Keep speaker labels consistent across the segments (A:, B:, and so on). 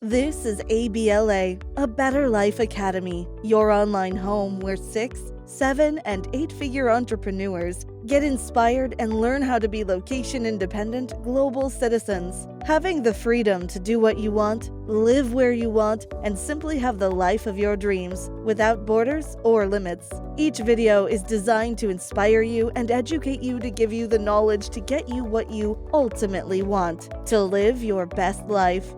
A: This is A.B.L.A, a Better Life Academy, your online home where 6, 7, and 8-figure entrepreneurs get inspired and learn how to be location-independent global citizens, having the freedom to do what you want, live where you want, and simply have the life of your dreams without borders or limits. Each video is designed to inspire you and educate you to give you the knowledge to get you what you ultimately want, to live your best life.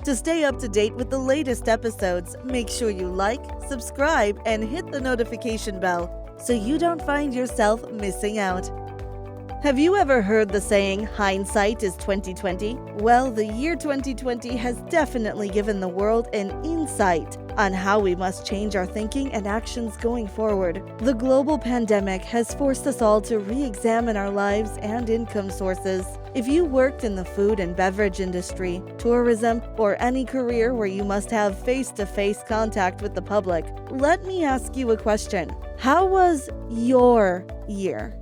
A: To stay up to date with the latest episodes, make sure you like, subscribe, and hit the notification bell so you don't find yourself missing out. Have you ever heard the saying, hindsight is 2020? Well, the year 2020 has definitely given the world an insight on how we must change our thinking and actions going forward. The global pandemic has forced us all to re-examine our lives and income sources. If you worked in the food and beverage industry, tourism, or any career where you must have face-to-face contact with the public, let me ask you a question. How was your year?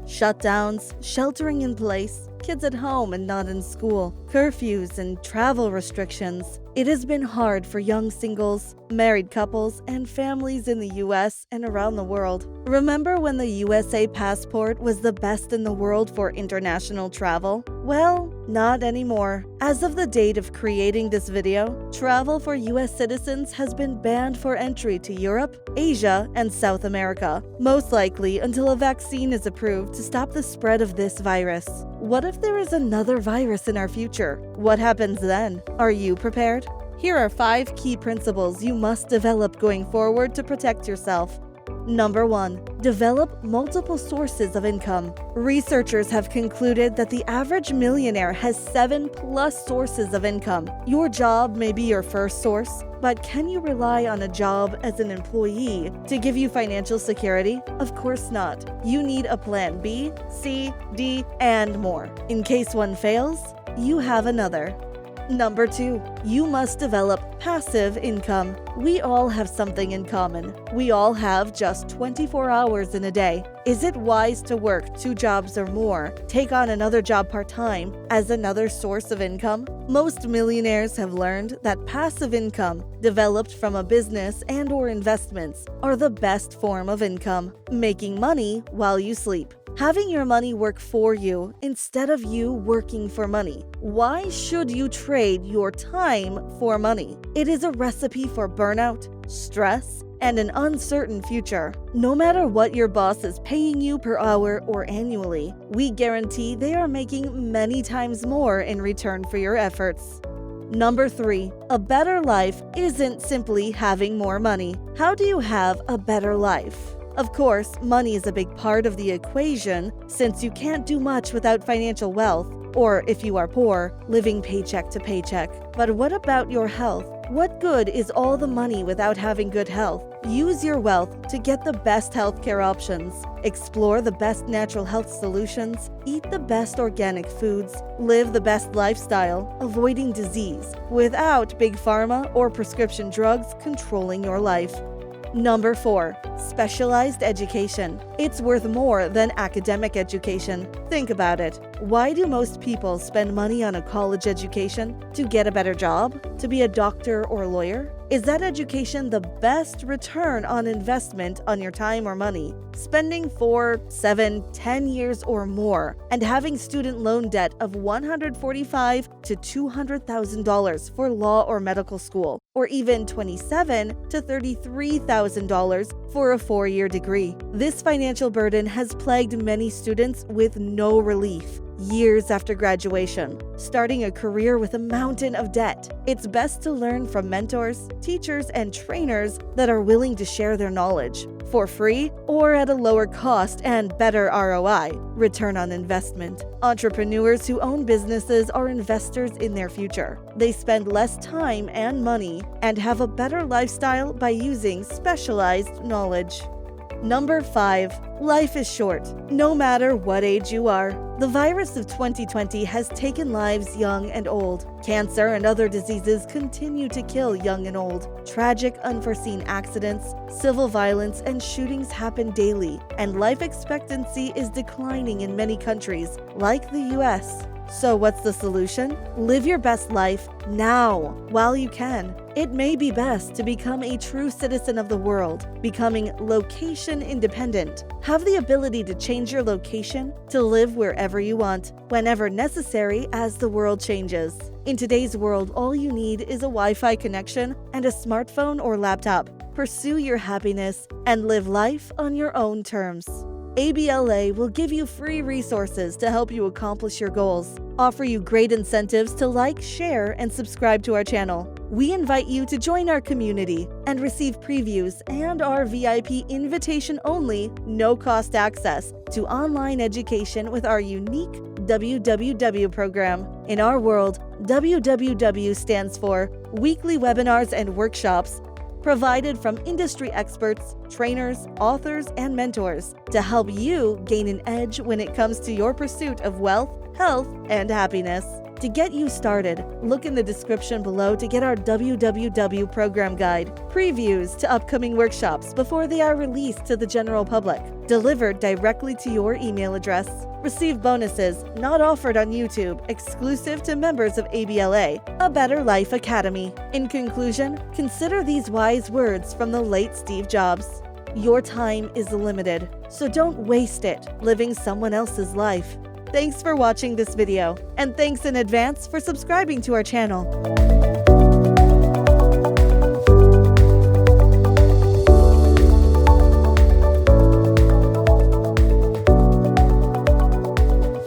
A: Shutdowns, sheltering in place, kids at home and not in school, curfews and travel restrictions. It has been hard for young singles, married couples, and families in the US and around the world. Remember when the USA passport was the best in the world for international travel? Well, not anymore. As of the date of creating this video, travel for US citizens has been banned for entry to Europe, Asia, and South America, most likely until a vaccine is approved to stop the spread of this virus. What if there is another virus in our future? What happens then? Are you prepared? Here are 5 key principles you must develop going forward to protect yourself. Number 1. Develop multiple sources of income. Researchers have concluded that the average millionaire has 7+ sources of income. Your job may be your first source, but can you rely on a job as an employee to give you financial security? Of course not. You need a plan B, C, D, and more. In case one fails, you have another. Number 2. You must develop passive income. We all have something in common. We all have just 24 hours in a day. Is it wise to work 2 jobs or more, take on another job part-time as another source of income? Most millionaires have learned that passive income, developed from a business and/or investments, are the best form of income, making money while you sleep. Having your money work for you instead of you working for money. Why should you trade your time for money? It is a recipe for burnout, stress, and an uncertain future. No matter what your boss is paying you per hour or annually, we guarantee they are making many times more in return for your efforts. Number 3. A better life isn't simply having more money. How do you have a better life? Of course, money is a big part of the equation since you can't do much without financial wealth, or if you are poor, living paycheck to paycheck. But what about your health? What good is all the money without having good health? Use your wealth to get the best healthcare options. Explore the best natural health solutions, eat the best organic foods, live the best lifestyle, avoiding disease, without big pharma or prescription drugs controlling your life. Number 4. Specialized education. It's worth more than academic education. Think about it. Why do most people spend money on a college education? To get a better job? To be a doctor or lawyer? Is that education the best return on investment on your time or money? Spending 4, 7, 10 years or more and having student loan debt of $145,000 to $200,000 for law or medical school, or even $27,000 to $33,000 for a 4-year degree. This financial burden has plagued many students with no relief. Years after graduation, starting a career with a mountain of debt. It's best to learn from mentors, teachers, and trainers that are willing to share their knowledge for free or at a lower cost and better ROI, return on investment. Entrepreneurs who own businesses are investors in their future. They spend less time and money and have a better lifestyle by using specialized knowledge. Number 5. Life is short, no matter what age you are. The virus of 2020 has taken lives young and old. Cancer and other diseases continue to kill young and old. Tragic, unforeseen accidents, civil violence, and shootings happen daily, and life expectancy is declining in many countries, like the US. So what's the solution? Live your best life now, while you can. It may be best to become a true citizen of the world, becoming location independent. Have the ability to change your location to live wherever you want, whenever necessary as the world changes. In today's world, all you need is a Wi-Fi connection and a smartphone or laptop. Pursue your happiness and live life on your own terms. A.B.L.A will give you free resources to help you accomplish your goals, offer you great incentives to like, share, and subscribe to our channel. We invite you to join our community and receive previews and our VIP invitation-only, no-cost access to online education with our unique WWW program. In our world, WWW stands for Weekly Webinars and Workshops, provided from industry experts, trainers, authors, and mentors to help you gain an edge when it comes to your pursuit of wealth, health, and happiness. To get you started, look in the description below to get our WWW program guide, previews to upcoming workshops before they are released to the general public, delivered directly to your email address. Receive bonuses not offered on YouTube, exclusive to members of A.B.L.A, A Better Life Academy. In conclusion, consider these wise words from the late Steve Jobs. Your time is limited, so don't waste it living someone else's life. Thanks for watching this video, and thanks in advance for subscribing to our channel.